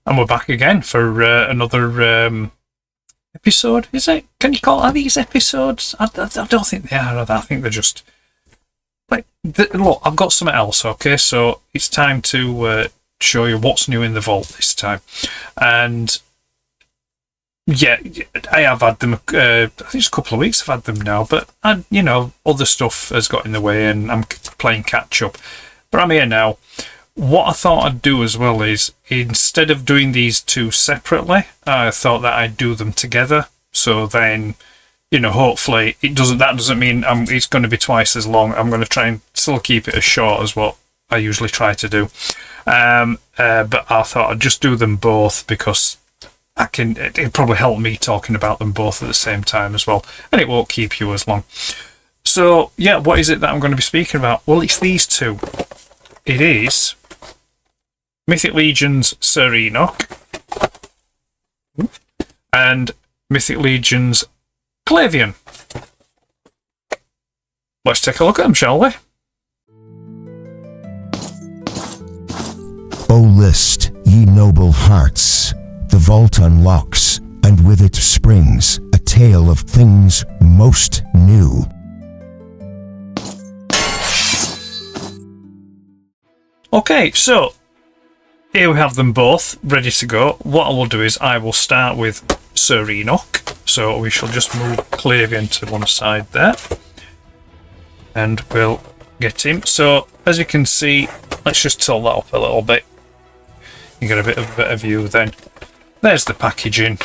And we're back again for another episode, is it? Can you call, are these episodes? I don't think they are. I think they're just... look, I've got something else, okay? So it's time to show you what's new in the vault this time. And yeah, I have had them, I think it's a couple of weeks I've had them now, but, other stuff has got in the way and I'm playing catch up. But I'm here now. What I thought I'd do as well is, instead of doing these two separately, I thought that I'd do them together. So then, hopefully that doesn't mean it's going to be twice as long. I'm going to try and still keep it as short as what I usually try to do. But I thought I'd just do them both because it'll probably help me talking about them both at the same time as well. And it won't keep you as long. So, yeah, what is it that I'm going to be speaking about? Well, it's these two. It is Mythic Legions Sir Enoch and Mythic Legions Clavian. Let's take a look at them, shall we? O list, ye noble hearts, the vault unlocks, and with it springs a tale of things most new. Okay, so here we have them both ready to go. What I will do is I will start with Sir Enoch. So we shall just move Clavian to one side there. And we'll get him. So as you can see, let's just tilt that up a little bit. You get a bit of a better view then. There's the packaging.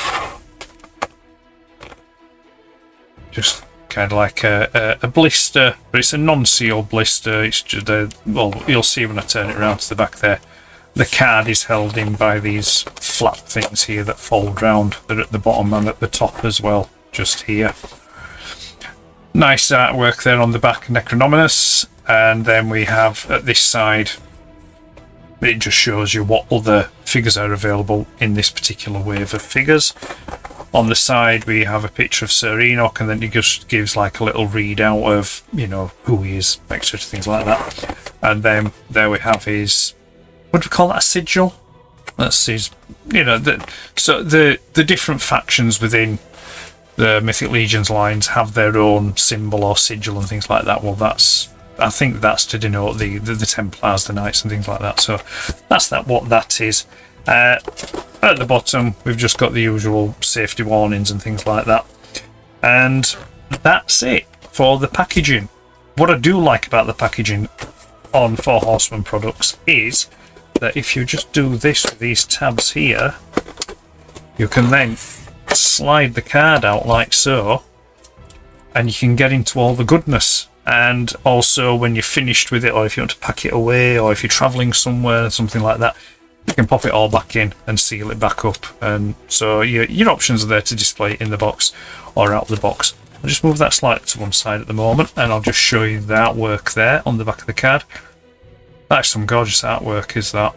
Just kind of like a blister, but it's a non-sealed blister. It's just well, you'll see when I turn it around to the back there. The card is held in by these flat things here that fold round. They're at the bottom and at the top as well, just here. Nice artwork there on the back, Necronominus. And then we have at this side, it just shows you what other figures are available in this particular wave of figures. On the side we have a picture of Sir Enoch, and then it just gives like a little readout of, who he is, etc., things like that. And then there we have his, what do we call that, a sigil? That's his, so the different factions within the Mythic Legions lines have their own symbol or sigil and things like that. Well, I think that's to denote the Templars, the Knights and things like that. So that's what that is. At the bottom, we've just got the usual safety warnings and things like that. And that's it for the packaging. What I do like about the packaging on 4 Horsemen products is that if you just do this with these tabs here, you can then slide the card out like so, and you can get into all the goodness. And also when you're finished with it, or if you want to pack it away, or if you're travelling somewhere, something like that, you can pop it all back in and seal it back up. And so your options are there to display it in the box or out of the box. I'll just move that slightly to one side at the moment, and I'll just show you the artwork there on the back of the card. That's some gorgeous artwork, is that.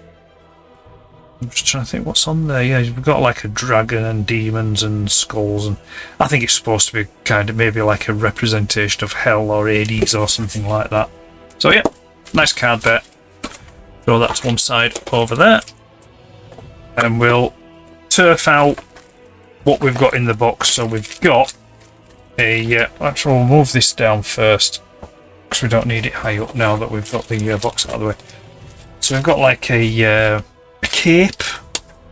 I'm just trying to think what's on there. Yeah, we've got like a dragon and demons and skulls, and I think it's supposed to be kind of maybe like a representation of hell or Hades or something like that. So yeah, nice card there. Throw that to one side over there, and we'll turf out what we've got in the box. So we've got a actually, we'll move this down first because we don't need it high up now that we've got the box out of the way. So we've got like a cape,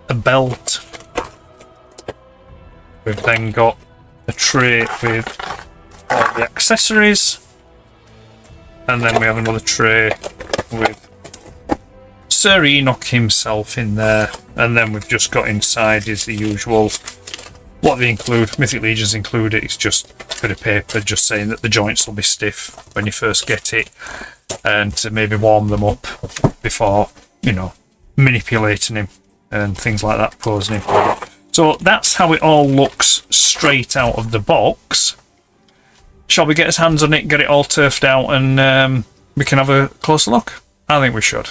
a belt. We've then got a tray with all the accessories, and then we have another tray with Sir Enoch himself in there, and then we've just got inside is the usual, what they include, Mythic Legions include it, it's just a bit of paper just saying that the joints will be stiff when you first get it, and to maybe warm them up before, manipulating him and things like that, posing him. So that's how it all looks straight out of the box. Shall we get his hands on it, get it all turfed out, and we can have a closer look? I think we should.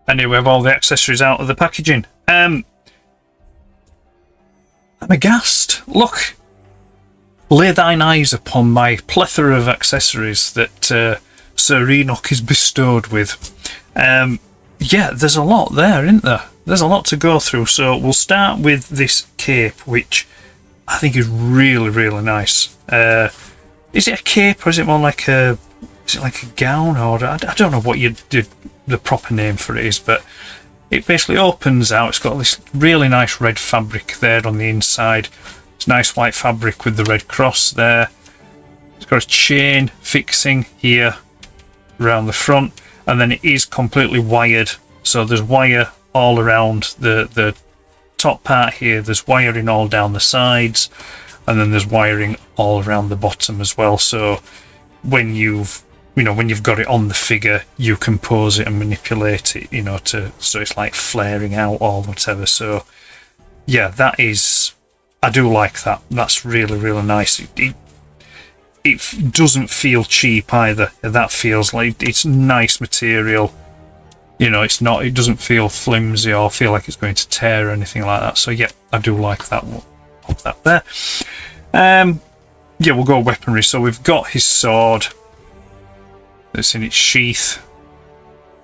And here we have all the accessories out of the packaging. I'm aghast. Look. Lay thine eyes upon my plethora of accessories that Sir Enoch is bestowed with. Yeah, there's a lot there, isn't there? There's a lot to go through. So we'll start with this cape, which I think is really, really nice. Is it a cape or is it more like a gown, or I don't know what the proper name for it is, but it basically opens out. It's got this really nice red fabric there on the inside. It's nice white fabric with the red cross there. It's got a chain fixing here around the front, and then it is completely wired. So there's wire all around the top part here. There's wiring all down the sides, and then there's wiring all around the bottom as well. So when you've got it on the figure, you can pose it and manipulate it, so it's like flaring out or whatever. So yeah, I do like that. That's really, really nice. It doesn't feel cheap either. That feels like it's nice material. It doesn't feel flimsy or feel like it's going to tear or anything like that. So yeah, I do like that one. Pop that there. Yeah, we'll go weaponry. So we've got his sword that's in its sheath,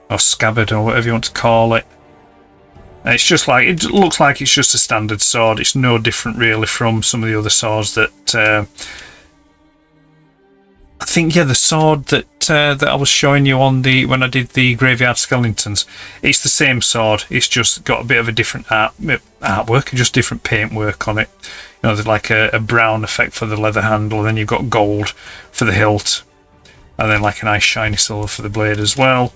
or scabbard, or whatever you want to call it. And it's just like, it looks like it's just a standard sword. It's no different really from some of the other swords that I think, yeah, the sword that I was showing you when I did the Graveyard Skeletons, it's the same sword. It's just got a bit of a different artwork, just different paintwork on it. There's like a brown effect for the leather handle, and then you've got gold for the hilt, and then like a nice shiny silver for the blade as well.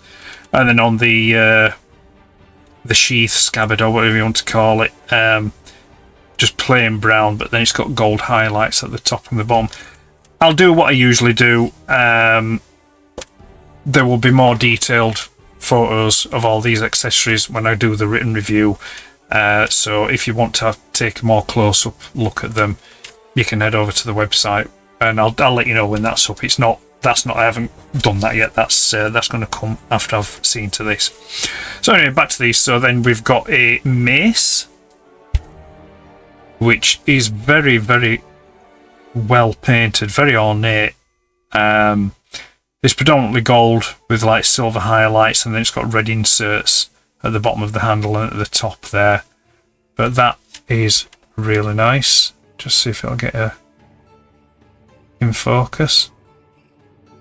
And then on the sheath, scabbard, or whatever you want to call it, just plain brown, but then it's got gold highlights at the top and the bottom. I'll do what I usually do. There will be more detailed photos of all these accessories when I do the written review. So if you want to take a more close-up look at them, you can head over to the website, and I'll let you know when that's up. I haven't done that yet. That's going to come after I've seen to this. So anyway, back to these. So then we've got a mace, which is very, very well painted, very ornate. It's predominantly gold with like silver highlights, and then it's got red inserts at the bottom of the handle and at the top there. But that is really nice. Just see if it'll get in focus.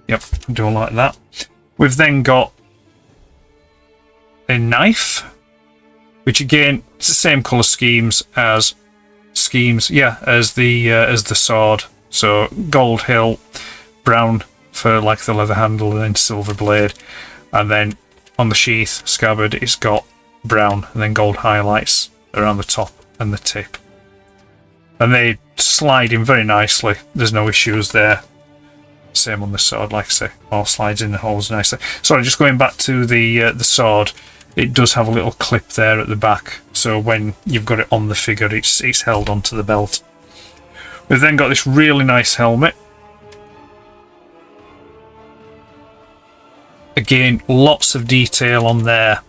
Yep, doing like that. We've then got a knife, which again, it's the same colour schemes as the sword. So gold hilt, brown for like the leather handle, and then silver blade, and then on the sheath scabbard it's got brown and then gold highlights around the top and the tip, and they slide in very nicely. There's no issues there. Same on the sword, like I say, all slides in the holes nicely. Sorry, just going back to the sword, it does have a little clip there at the back, so when you've got it on the figure, it's held onto the belt. We've then got this really nice helmet. Again, lots of detail on there.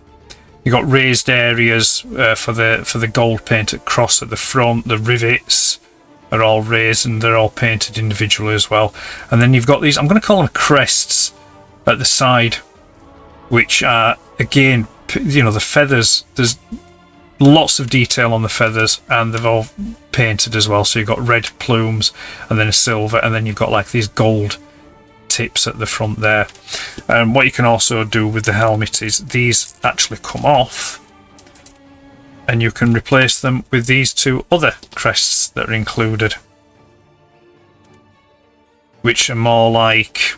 You've got raised areas for the gold paint across at the front. The rivets are all raised and they're all painted individually as well. And then you've got these, I'm going to call them crests at the side, which are, again, the feathers. There's lots of detail on the feathers, and they've all painted as well. So you've got red plumes, and then a silver, and then you've got like these gold tips at the front there. And what you can also do with the helmet is these actually come off, and you can replace them with these two other crests that are included, which are more like,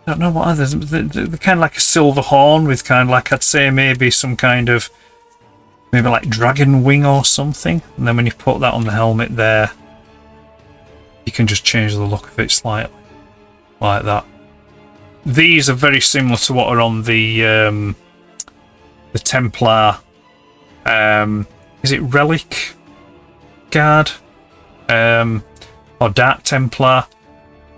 I don't know what others. They're kind of like a silver horn with kind of like, I'd say maybe some kind of, maybe like dragon wing or something. And then when you put that on the helmet there, you can just change the look of it slightly, like that. These are very similar to what are on the Templar. Is it Relic Guard or Dark Templar?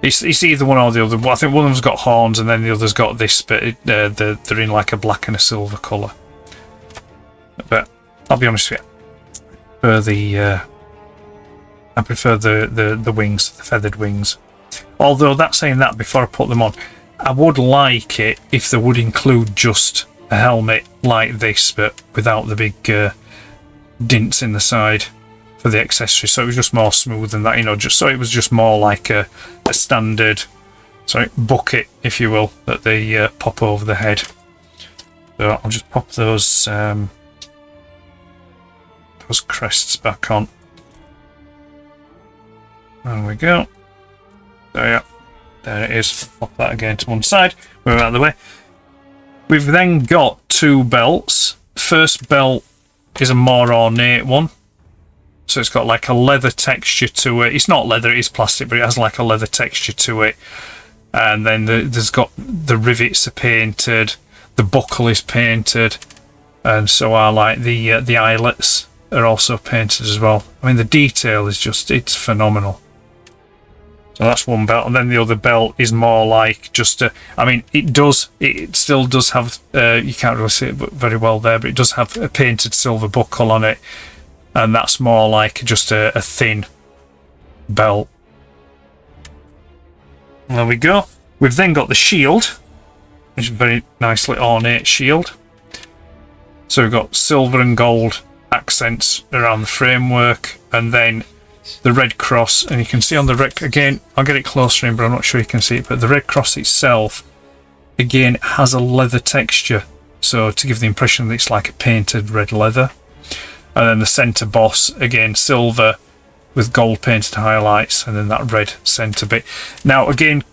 It's either one or the other. I think one of them's got horns, and then the other's got this, but they're in like a black and a silver colour. But I'll be honest with you, I prefer the wings, the feathered wings. Although, that saying that, before I put them on, I would like it if they would include just a helmet like this, but without the big dints in the side for the accessory, so it was just more smooth than that, you know, just so it was just more like a standard, sorry, bucket, if you will, that they pop over the head. So I'll just pop those crests back on. There we go. There it is. Pop that again to one side. Move out of the way. We've then got two belts. First belt is a more ornate one. So it's got like a leather texture to it. It's not leather, it is plastic, but it has like a leather texture to it. And then there's got the rivets are painted, the buckle is painted, and so are like the eyelets are also painted as well. I mean, the detail is just, it's phenomenal. So that's one belt, and then the other belt is more like just a, I mean, it still does have, you can't really see it very well there, but it does have a painted silver buckle on it, and that's more like just a thin belt. There we go. We've then got the shield, which is a very nicely ornate shield. So we've got silver and gold accents around the framework, and then the red cross, and you can see on the red, again, I'll get it closer in, but I'm not sure you can see it, but the red cross itself, again, has a leather texture, so to give the impression that it's like a painted red leather. And then the centre boss, again, silver with gold painted highlights, and then that red centre bit. Now, again,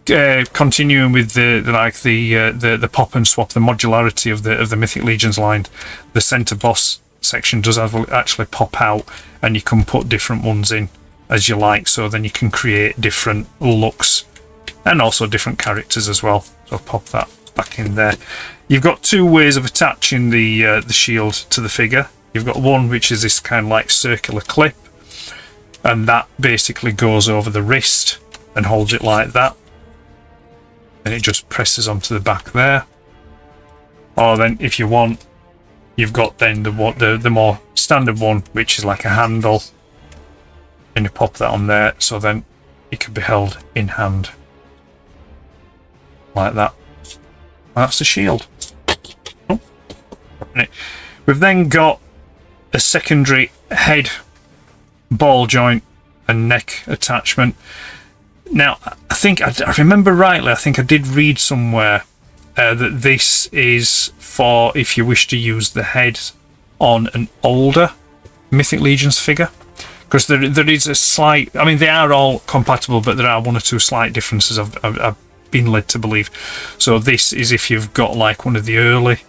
continuing with the pop and swap, the modularity of the Mythic Legions line, the centre boss section does actually pop out, and you can put different ones in as you like, so then you can create different looks and also different characters as well. So pop that back in there. You've got two ways of attaching the shield to the figure. You've got one which is this kind of like circular clip, and that basically goes over the wrist and holds it like that, and it just presses onto the back there. Or then if you want, you've got then the more standard one, which is like a handle, and you pop that on there, so then it can be held in hand like that. That's the shield. Oh. We've then got a secondary head, ball joint and neck attachment. Now, I think I remember rightly, I think I did read somewhere that this is for if you wish to use the head on an older Mythic Legions figure, because there is a slight, I mean, they are all compatible, but there are one or two slight differences I've been led to believe. So this is if you've got like one of the early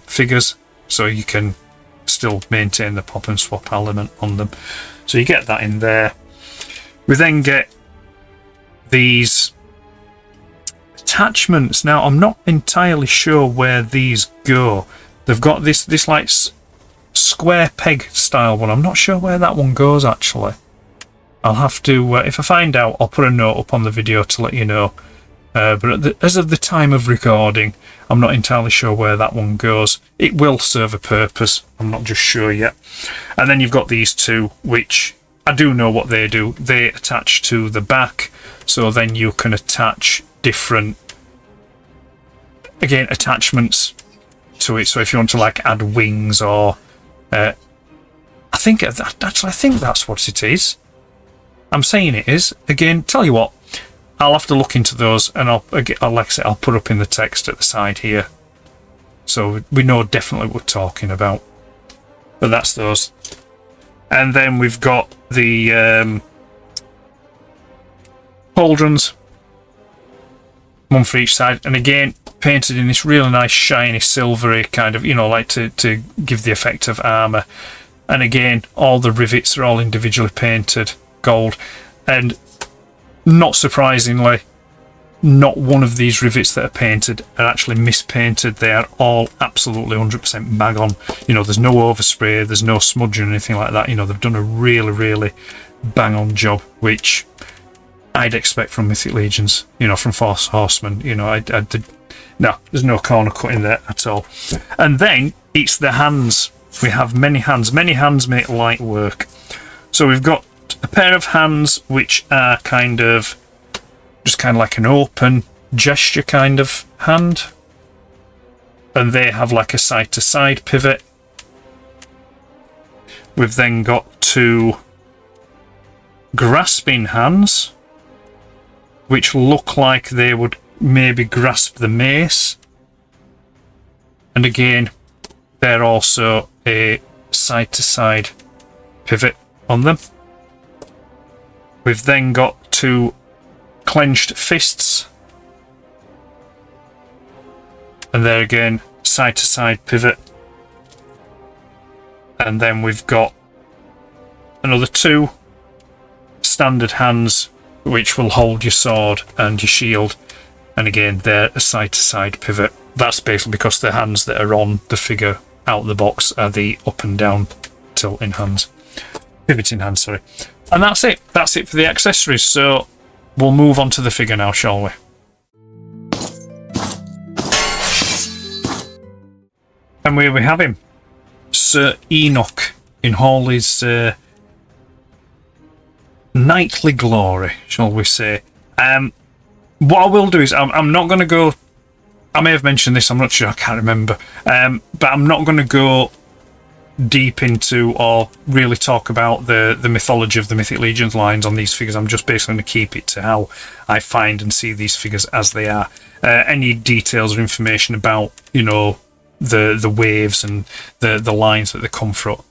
figures, so you can still maintain the pop and swap element on them. So you get that in there. We then get these attachments. Now, I'm not entirely sure where these go. They've got this like square peg style one. I'm not sure where that one goes actually. I'll have to, if I find out, I'll put a note up on the video to let you know. But as of the time of recording, I'm not entirely sure where that one goes. It will serve a purpose, I'm not just sure yet. And then you've got these two, which I do know what they do. They attach to the back, so then you can attach different, again, attachments to it. So if you want to like add wings or I think that's what it is. I'm saying it is. Again, tell you what, I'll have to look into those, and like I said, I'll put up in the text at the side here, so we know definitely what we're talking about. But that's those. And then we've got the pauldrons, one for each side, and again painted in this really nice shiny silvery kind of, you know, like to give the effect of armor. And again, all the rivets are all individually painted gold, and not surprisingly, not one of these rivets that are painted are actually mispainted. They are all absolutely 100% bang on. You know, there's no overspray, there's no smudging or anything like that. You know, they've done a really, really bang on job, which I'd expect from Mythic Legions, you know, from Horsemen. You know, no, there's no corner cutting there at all. And then it's the hands. We have many hands. Many hands make light work. So we've got a pair of hands which are just kind of like an open gesture kind of hand. And they have like a side-to-side pivot. We've then got 2 grasping hands, which look like they would maybe grasp the mace. And again, they're also a side-to-side pivot on them. We've then got 2 clenched fists. And there again, side-to-side pivot. And then we've got another 2 standard hands, which will hold your sword and your shield. And again, they're a side-to-side pivot. That's basically because the hands that are on the figure out of the box are the up and down tilting hands. Pivoting hands, sorry. And that's it. That's it for the accessories. So we'll move on to the figure now, shall we? And here we have him. Sir Enoch in all his knightly glory, shall we say. What I will do is I'm not going to go... I may have mentioned this, I'm not sure, I can't remember. But I'm not going to go deep into or really talk about the mythology of the Mythic Legions lines on these figures. I'm just basically going to keep it to how I find and see these figures as they are. Any details or information about, you know, the waves and the lines that they come from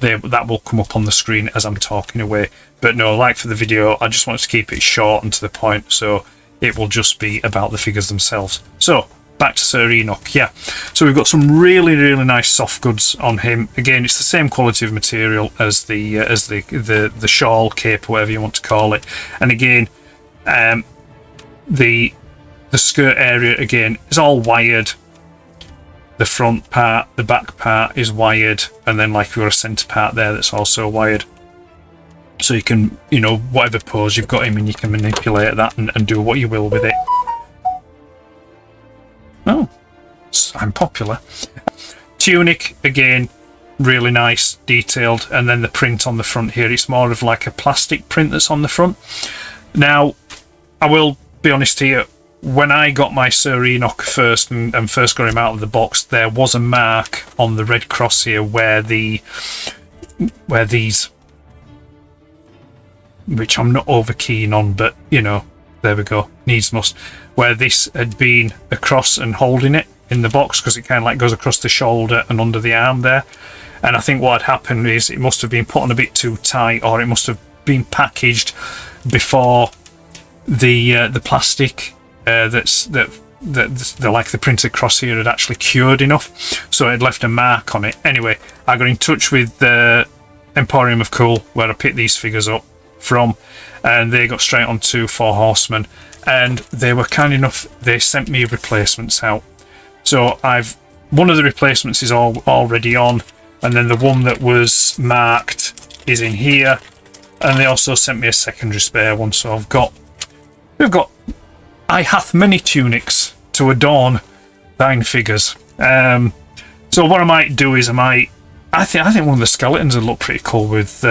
that will come up on the screen as I'm talking away. But no, like for the video, I just want to keep it short and to the point, so it will just be about the figures themselves. So back to Sir Enoch. Yeah, so we've got some really nice soft goods on him. Again, it's the same quality of material as the shawl, cape, whatever you want to call it. And again, the skirt area again is all wired. The front part, the back part is wired, and then like you've got a centre part there that's also wired. So you can, you know, whatever pose you've got him in, you can manipulate that and do what you will with it. Oh, I'm popular. Tunic, again, really nice, detailed, and then the print on the front here, it's more of like a plastic print that's on the front. Now, I will be honest here, when I got my Sir Enoch first and first got him out of the box, there was a mark on the red cross here where these, which I'm not over keen on, but you know, there we go, needs must, where this had been across and holding it in the box, because it kind of like goes across the shoulder and under the arm there. And I think what had happened is it must have been put on a bit too tight, or it must have been packaged before the plastic the like the printed cross here had actually cured enough, so it had left a mark on it. Anyway, I got in touch with the Emporium of Cool, where I picked these figures up from, and they got straight onto 4 Horsemen, and they were kind enough, they sent me replacements out. So one of the replacements is already on, and then the one that was marked is in here, and they also sent me a secondary spare one. So we've got I hath many tunics to adorn thine figures. So what I might do is I think one of the skeletons would look pretty cool with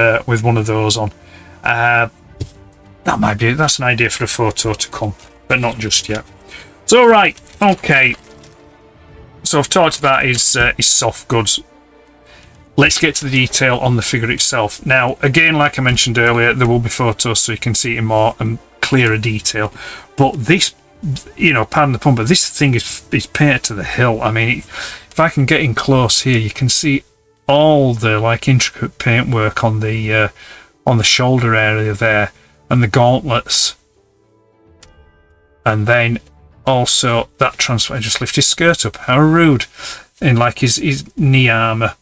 one of those on. That's an idea for a photo to come, but not just yet. So right, okay. So I've talked about his soft goods. Let's get to the detail on the figure itself. Now, again, like I mentioned earlier, there will be photos so you can see it in more and clearer detail. But this, you know, pardon the pun, but this thing is painted to the hilt. I mean, if I can get in close here, you can see all the like intricate paintwork on the shoulder area there, and the gauntlets, and then also that transfer. Just lift his skirt up. How rude! In like his knee armor.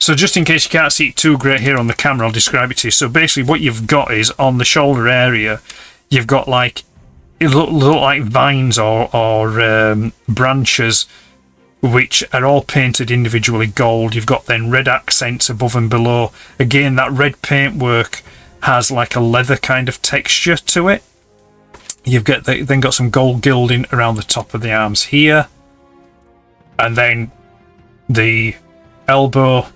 So just in case you can't see it too great here on the camera, I'll describe it to you. So basically what you've got is on the shoulder area, you've got like, it look like vines or branches, which are all painted individually gold. You've got then red accents above and below. Again, that red paintwork has like a leather kind of texture to it. You've then got some gold gilding around the top of the arms here. And then the elbow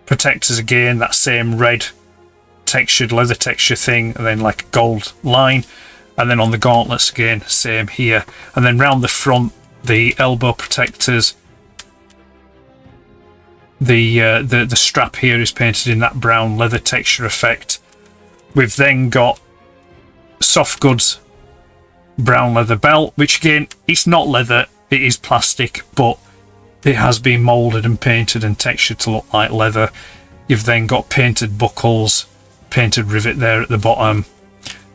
protectors, again, that same red textured leather texture thing, and then like a gold line. And then on the gauntlets again, same here. And then round the front, the elbow protectors. The strap here is painted in that brown leather texture effect. We've then got soft goods brown leather belt, which again, it's not leather, it is plastic, but it has been moulded and painted and textured to look like leather. You've then got painted buckles, painted rivet there at the bottom,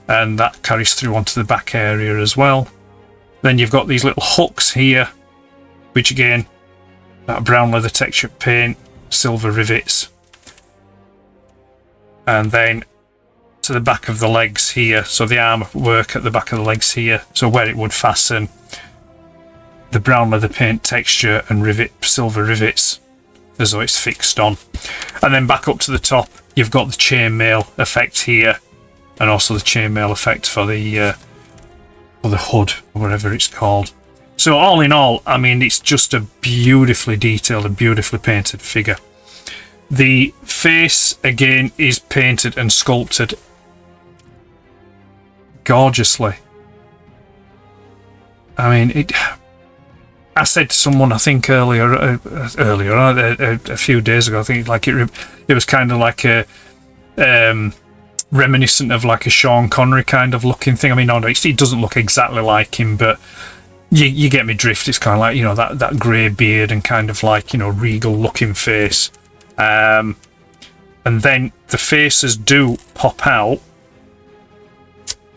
and that carries through onto the back area as well. Then you've got these little hooks here, which again, that brown leather texture paint, silver rivets. And then to the back of the legs here, so the arm work at the back of the legs here, so where it would fasten, the brown leather paint texture and silver rivets as though it's fixed on. And then back up to the top, you've got the chainmail effect here, and also the chainmail effect for the hood, or whatever it's called. So all in all, I mean, it's just a beautifully detailed and beautifully painted figure. The face, again, is painted and sculpted gorgeously. I mean, I said to someone, I think earlier, a few days ago, I think like it was kind of like a reminiscent of like a Sean Connery kind of looking thing. I mean, no, it doesn't look exactly like him, but you get me drift. It's kind of like, you know, that grey beard and kind of like, you know, regal looking face. And then the faces do pop out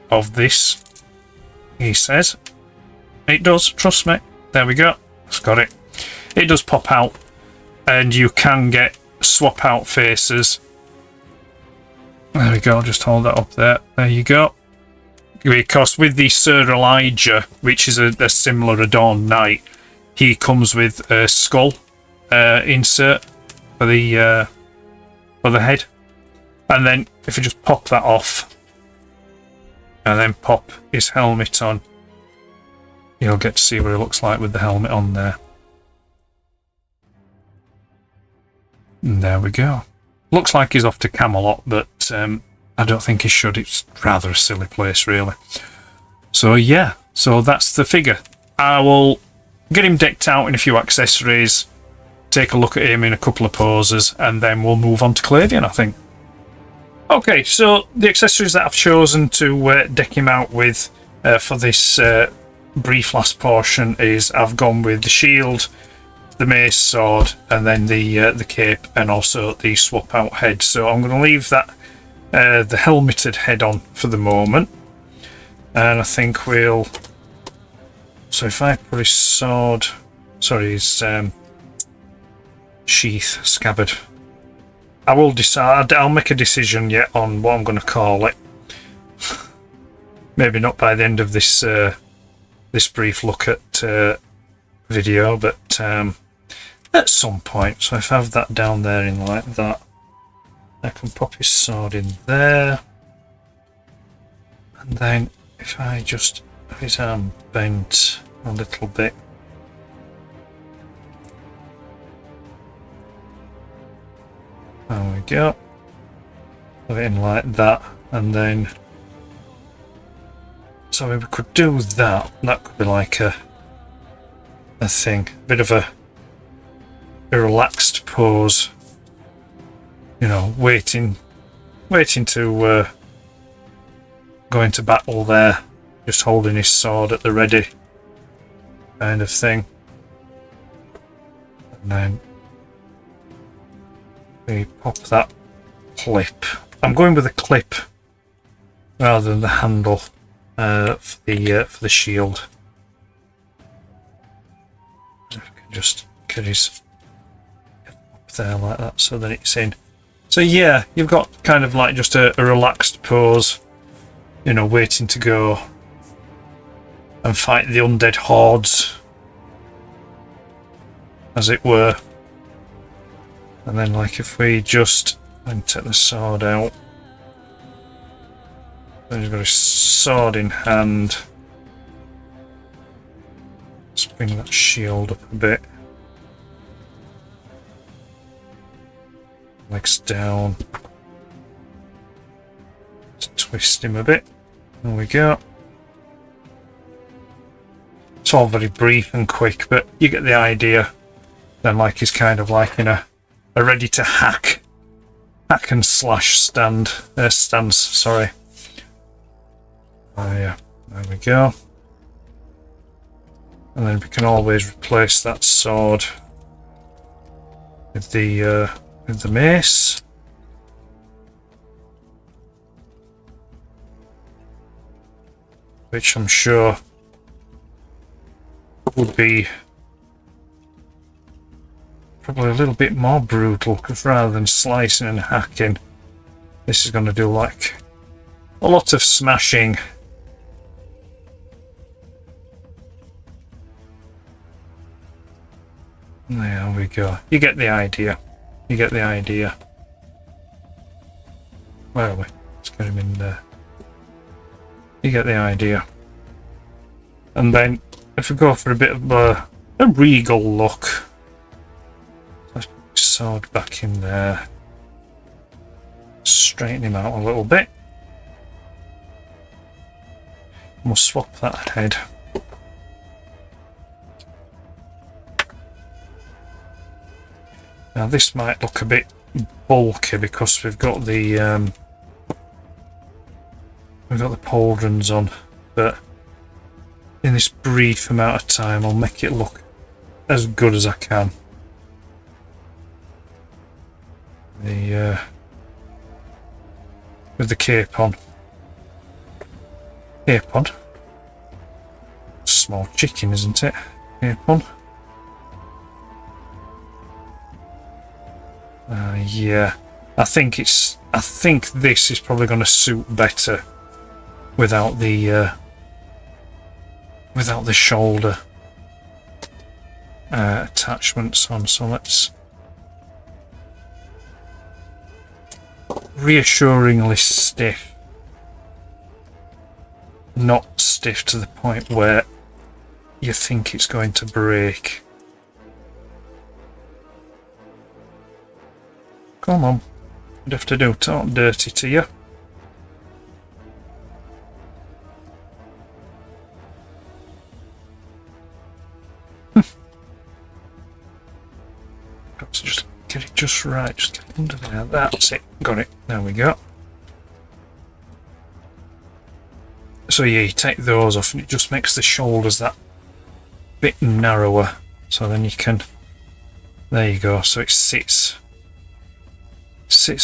of this, he says. It does, trust me. There we go. It's got it. It does pop out, and you can get swap out faces. There we go. Just hold that up there. There you go. Because with the Sir Elijah, which is a similar adorned knight, he comes with a skull insert for the head, and then if you just pop that off, and then pop his helmet on, you'll get to see what he looks like with the helmet on there. And there we go. Looks like he's off to Camelot, but I don't think he should. It's rather a silly place, really. So yeah, so that's the figure. I will get him decked out in a few accessories, take a look at him in a couple of poses, and then we'll move on to Clavian, I think. Okay, so the accessories that I've chosen to deck him out with for this brief last portion is I've gone with the shield, the mace, sword, and then the cape, and also the swap out head. So I'm going to leave that the helmeted head on for the moment, and I think we'll. So if I put his sword, sorry, his sheath, scabbard, I will decide. I'll make a decision yet on what I'm going to call it. Maybe not by the end of this this brief look at video, but at some point. So if I have that down there in like that, I can pop his sword in there, and then if I just have his arm bent a little bit, there we go, put it in like that, and then so we could do that. That could be like a thing, a bit of a relaxed pose, you know, waiting to go into battle there, just holding his sword at the ready kind of thing. And then we pop that clip. I'm going with a clip rather than the handle for the shield. If I can just get his up there like that so that it's in. So yeah, you've got kind of like just a relaxed pose, you know, waiting to go and fight the undead hordes, as it were. And then like if we just take the sword out, then he's got his sword in hand. Let's bring that shield up a bit. Legs down. Let's twist him a bit. There we go. all very brief and quick, but you get the idea. Then, like, he's kind of like in a ready to hack and slash stance. Sorry. Yeah, there we go. And then we can always replace that sword with the mace. Which I'm sure would be probably a little bit more brutal, because rather than slicing and hacking, this is going to do like a lot of smashing. There we go. You get the idea. You get the idea. Where are we? Let's get him in there. You get the idea. And then, if we go for a bit of a regal look, let's put his sword back in there. Straighten him out a little bit. And we'll swap that head. Now this might look a bit bulky because we've got the pauldrons on, but in this brief amount of time I'll make it look as good as I can. With the cape on. Cape on. Small chicken, isn't it? Cape on. Yeah, I think this is probably going to suit better without the shoulder attachments on. So let's reassuringly stiff, not stiff to the point where you think it's going to break. Come on, you'd have to do talk dirty to you. Perhaps just get it just right, just get it under there. That's it, got it. There we go. So yeah, you take those off and it just makes the shoulders that bit narrower. So then you can, there you go, so it sits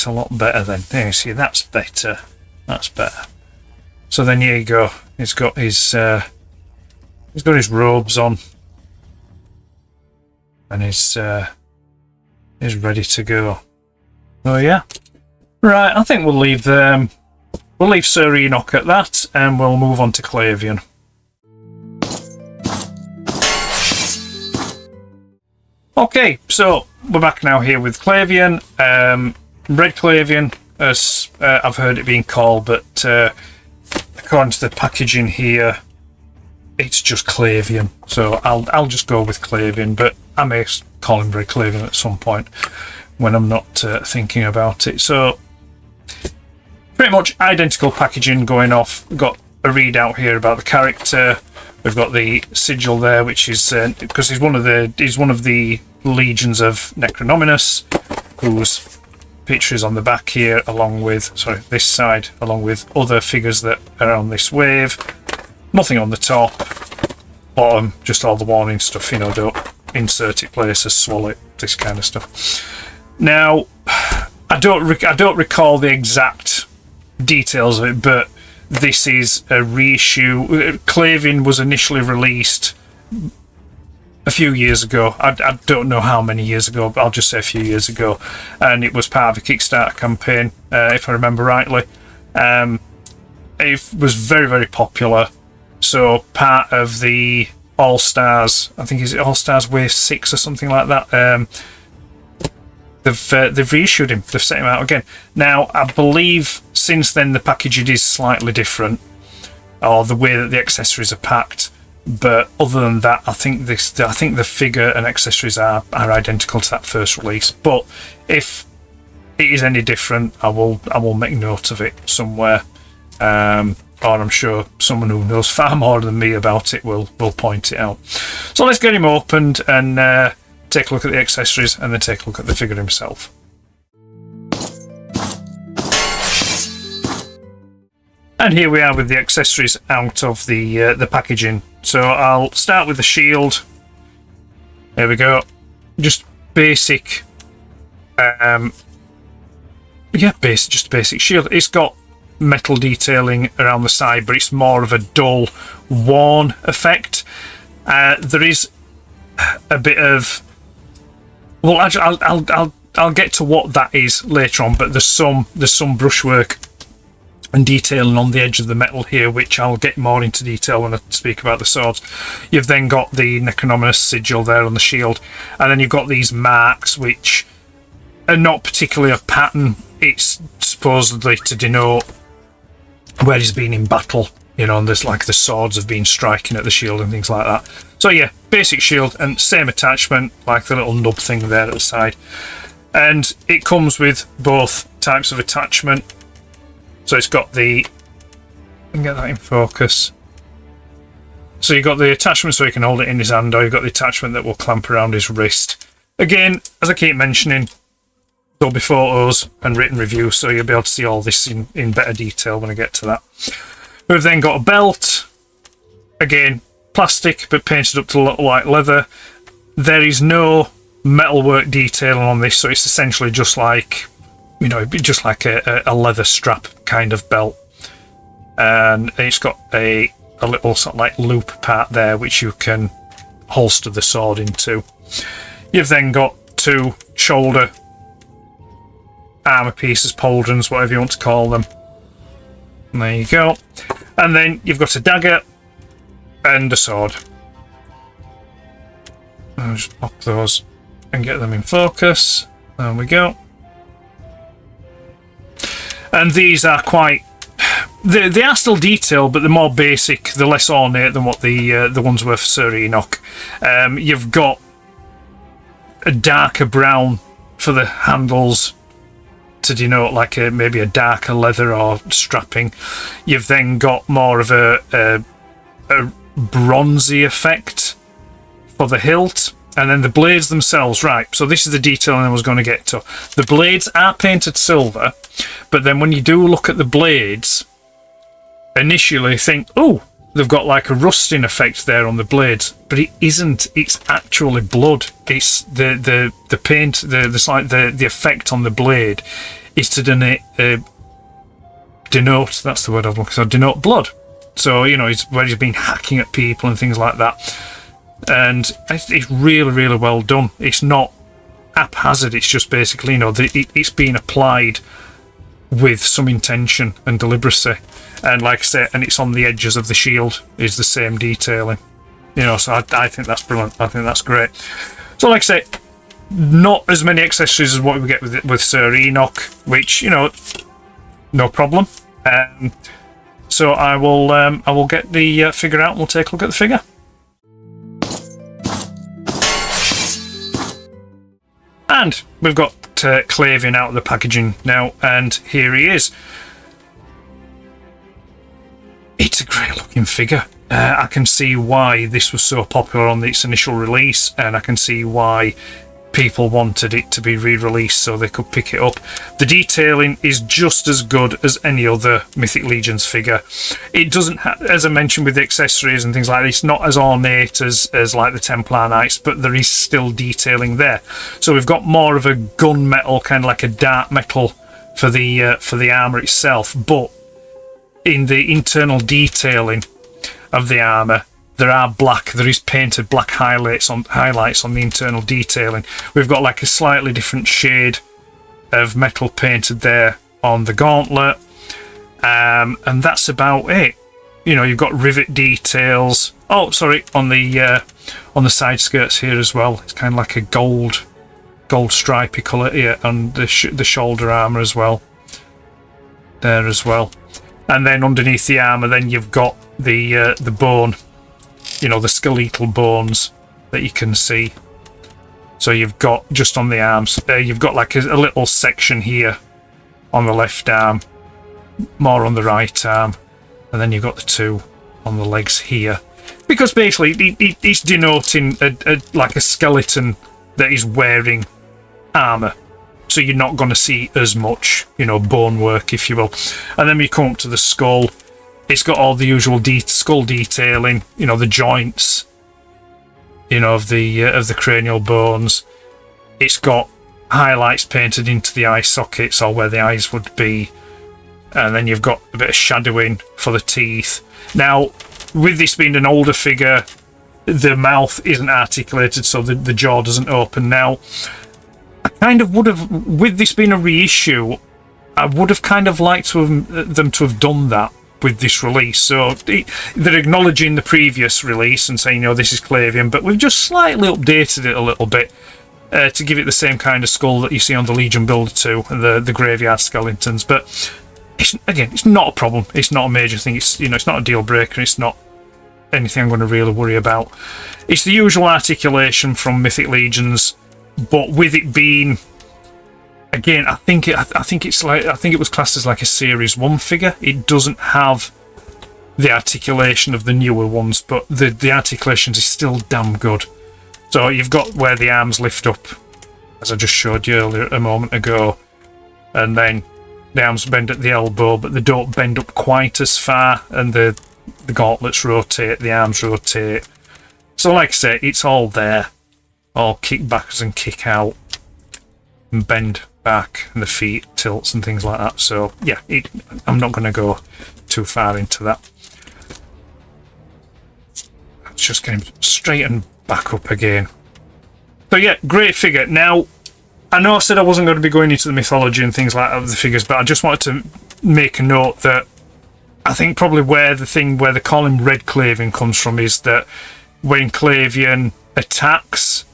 a lot better then. There you see, that's better. That's better. So then here you go. He's got his robes on, and he's ready to go. Oh yeah. Right, I think we'll leave Sir Enoch at that, and we'll move on to Clavian. Okay, so we're back now here with Clavian. Red Clavian, as I've heard it being called, but according to the packaging here, it's just Clavian. So I'll just go with Clavian, but I may call him Red Clavian at some point when I'm not thinking about it. So pretty much identical packaging going off. We've got a readout here about the character. We've got the sigil there, which is because he's one of the legions of Necronominus, whose picture is on the back here, along with this side, along with other figures that are on this wave. Nothing on the top, bottom, just all the warning stuff. You know, don't insert it places, swallow it, this kind of stuff. Now, I don't recall the exact details of it, but this is a reissue. Clavian was initially released a few years ago. I don't know how many years ago, but I'll just say a few years ago, and it was part of a Kickstarter campaign, if I remember rightly. It was very, very popular. So part of the All Stars, I think, is it All Stars Wave 6 or something like that? They've reissued him. They've set him out again. Now, I believe since then the packaging is slightly different, or the way that the accessories are packed. But other than that, I think the figure and accessories are identical to that first release. But if it is any different, I will make note of it somewhere. or I'm sure someone who knows far more than me about it will point it out. So let's get him opened and take a look at the accessories, and then take a look at the figure himself. And here we are with the accessories out of the packaging. So I'll start with the shield. There we go. Just basic. Just basic shield. It's got metal detailing around the side, but it's more of a dull, worn effect. There is a bit of. Well, actually, I'll get to what that is later on. But there's some brushwork and detailing on the edge of the metal here, which I'll get more into detail when I speak about the swords. You've then got the Necronominus sigil there on the shield, and then you've got these marks, which are not particularly a pattern. It's supposedly to denote where he's been in battle, you know, and there's like the swords have been striking at the shield and things like that. So yeah, basic shield and same attachment, like the little nub thing there at the side. And it comes with both types of attachment. So it's got the, I can get that in focus. So you've got the attachment so he can hold it in his hand, or you've got the attachment that will clamp around his wrist. Again, as I keep mentioning, there'll be photos and written reviews, so you'll be able to see all this in better detail when I get to that. We've then got a belt. Again, plastic, but painted up to look like leather. There is no metalwork detailing on this, so it's essentially just like, you know, just like a leather strap kind of belt. And it's got a little sort of like loop part there, which you can holster the sword into. You've then got two shoulder armour pieces, pauldrons, whatever you want to call them. And there you go. And then you've got a dagger and a sword. I'll just pop those and get them in focus. There we go. And these are quite... They are still detailed, but they're more basic. They're less ornate than what the ones were for Sir Enoch. You've got a darker brown for the handles to denote like maybe a darker leather or strapping. You've then got more of a bronzy effect for the hilt. And then the blades themselves, right, so this is the detailing I was going to get to. The blades are painted silver, but then when you do look at the blades, initially you think, oh, they've got like a rusting effect there on the blades, but it isn't. It's actually blood. It's the paint, the effect on the blade is to denote, that's the word I'm looking for, denote blood. So, you know, it's where he's been hacking at people and things like that. And it's really, really well done. It's not haphazard. It's just basically, you know, it's been applied with some intention and deliberacy. And like I say, and it's on the edges of the shield is the same detailing. You know, so I think that's brilliant. I think that's great. So like I say, not as many accessories as what we get with Sir Enoch, which, you know, no problem. So I will get the figure out and we'll take a look at the figure. And we've got Clavian out of the packaging now, and here he is. It's a great looking figure. I can see why this was so popular on its initial release, and I can see why people wanted it to be re-released so they could pick it up. The detailing is just as good as any other Mythic Legions figure. It doesn't have, as I mentioned with the accessories and things like this, not as ornate as like the Templar Knights, but there is still detailing there. So we've got more of a gunmetal, kind of like a dark metal for the armour itself, but in the internal detailing of the armour, there is painted black highlights on the internal detailing. We've got like a slightly different shade of metal painted there on the gauntlet, and that's about it. You know, you've got rivet details. Oh, sorry, on the side skirts here as well. It's kind of like a gold stripy colour here on the shoulder armour as well. There as well, and then underneath the armour, then you've got the bone. You know, the skeletal bones that you can see. So you've got just on the arms, you've got like a little section here on the left arm, more on the right arm, and then you've got the 2 on the legs here, because basically it's denoting like a skeleton that is wearing armour, so you're not going to see as much, you know, bone work, if you will. And then we come up to the skull. It's got all the usual skull detailing, you know, the joints, you know, of the cranial bones. It's got highlights painted into the eye sockets, or where the eyes would be, and then you've got a bit of shadowing for the teeth. Now, with this being an older figure, the mouth isn't articulated, so the jaw doesn't open. Now, I kind of would have, with this being a reissue, I would have kind of liked them to have done that with this release. So they're acknowledging the previous release and saying, you know, this is Clavian, but we've just slightly updated it a little bit to give it the same kind of skull that you see on the Legion Builder 2 and the graveyard skeletons. But it's not a problem. It's not a major thing. It's, you know, it's not a deal breaker. It's not anything I'm going to really worry about. It's the usual articulation from Mythic Legions, but with it being, again, I think it was classed as like a Series 1 figure. It doesn't have the articulation of the newer ones, but the articulations is still damn good. So you've got where the arms lift up, as I just showed you earlier a moment ago, and then the arms bend at the elbow, but they don't bend up quite as far, and the gauntlets rotate, the arms rotate. So like I say, it's all there. All kick backwards and kick out, and bend back, and the feet tilts and things like that. So yeah, I'm not going to go too far into that. Let's just get him straight and back up again. So yeah, great figure. Now, I know I said I wasn't going to be going into the mythology and things like that of the figures, but I just wanted to make a note that I think probably where they call him Red Clavian comes from is that when Clavian attacks,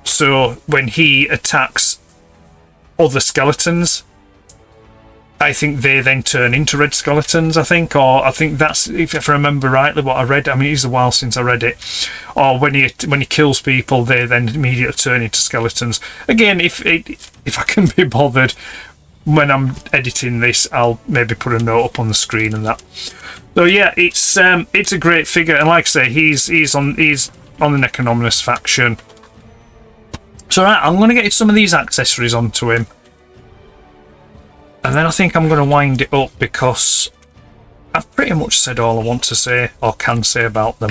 so when he attacks other skeletons, I think they then turn into red skeletons, I think that's, if I remember rightly what I read. I mean, it's a while since I read it. Or when he kills people, they then immediately turn into skeletons. Again, if I can be bothered, when I'm editing this, I'll maybe put a note up on the screen and that. So yeah, it's a great figure, and like I say, he's on the Necronominous faction. So right, I'm going to get some of these accessories onto him, and then I think I'm going to wind it up, because I've pretty much said all I want to say or can say about them.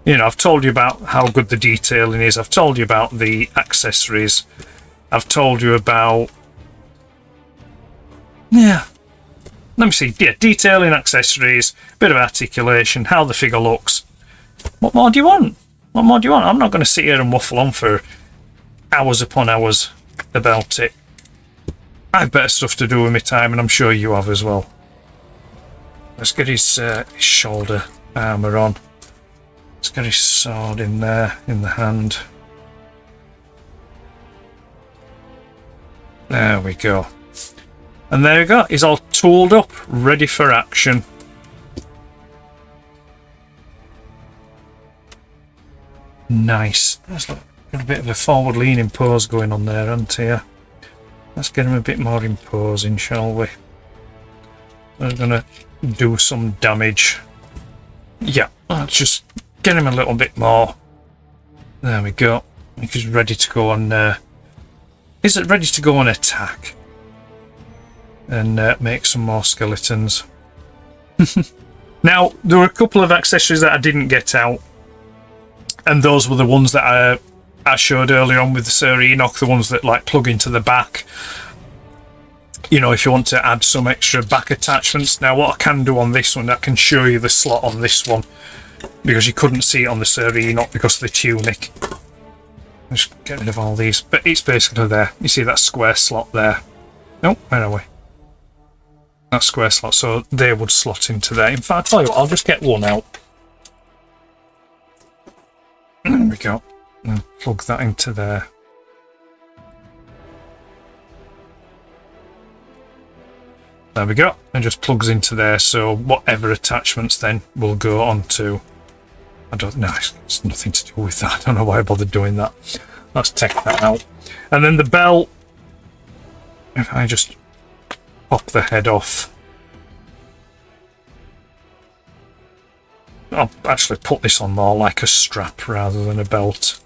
You know, I've told you about how good the detailing is. I've told you about the accessories. I've told you about, yeah, let me see, yeah, detailing, accessories, bit of articulation, how the figure looks. What more do you want? What more do you want? I'm not going to sit here and waffle on for hours upon hours about it. I've better stuff to do with my time, and I'm sure you have as well. Let's get his shoulder armour on. Let's get his sword in there, in the hand. There we go. And there we go. He's all tooled up, ready for action. Nice. That's got a bit of a forward-leaning pose going on there, hasn't he? Let's get him a bit more imposing, shall we? We're going to do some damage. Yeah, let's just get him a little bit more. There we go. He's ready to go on. Is it ready to go on attack? And make some more skeletons. Now, there were a couple of accessories that I didn't get out, and those were the ones that I showed earlier on with the Sir Enoch, the ones that like plug into the back. You know, if you want to add some extra back attachments. Now, what I can do on this one, I can show you the slot on this one, because you couldn't see it on the Sir Enoch because of the tunic. Just get rid of all these, but it's basically there. You see that square slot there? No, where are we? That square slot, so they would slot into there. In fact, I'll tell you what, I'll just get one out. There we go. And plug that into there. There we go. And just plugs into there, so whatever attachments then will go onto. I don't know, it's nothing to do with that. I don't know why I bothered doing that. Let's take that out. And then the belt, if I just pop the head off. I'll actually put this on more like a strap rather than a belt.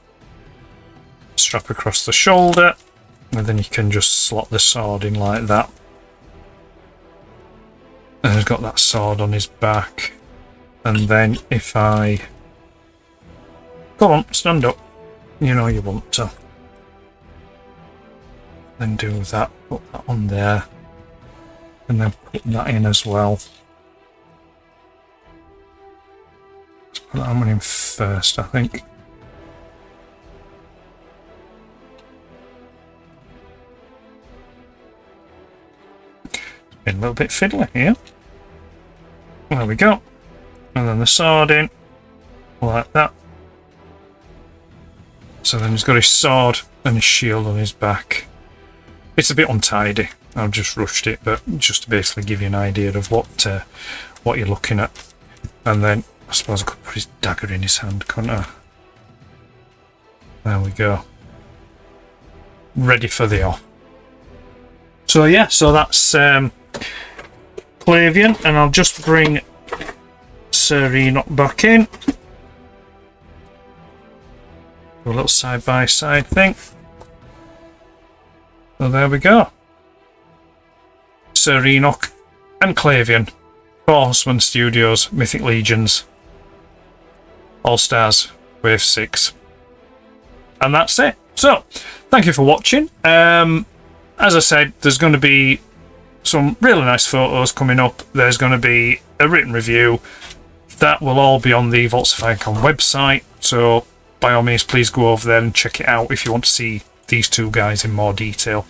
Strap across the shoulder, and then you can just slot the sword in like that. And he's got that sword on his back. And then if I... Go on, stand up. You know you want to. Then do that, put that on there. And then put that in as well. Let's put that one in first, I think. Been a little bit fiddly here. There we go. And then the sword in, like that. So then he's got his sword and his shield on his back. It's a bit untidy. I've just rushed it, but just to basically give you an idea of what you're looking at. And then I suppose I could put his dagger in his hand, couldn't I? There we go. Ready for the off. So yeah, so that's Clavian, and I'll just bring Sir Enoch back in. A little side-by-side thing. So there we go. Sir Enoch and Clavian. Horsemen Studios, Mythic Legions. All-Stars, Wave 6. And that's it. So, thank you for watching. As I said, there's going to be some really nice photos coming up. There's going to be a written review. That will all be on the Vaults of Icon website. So, by all means, please go over there and check it out if you want to see these two guys in more detail.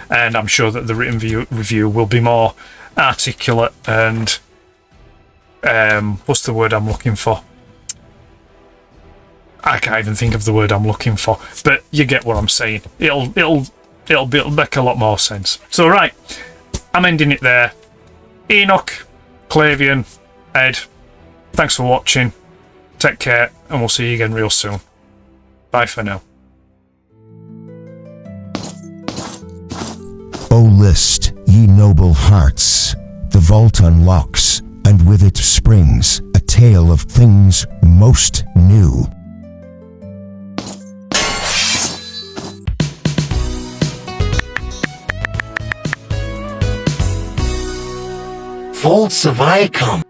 And I'm sure that the written review will be more articulate and what's the word I'm looking for? I can't even think of the word I'm looking for, but you get what I'm saying. It'll make a lot more sense. So right, I'm ending it there. Enoch, Clavian, Ed, thanks for watching. Take care, and we'll see you again real soon. Bye for now. O list, ye noble hearts, the vault unlocks, and with it springs a tale of things most new. Vaults of Icon.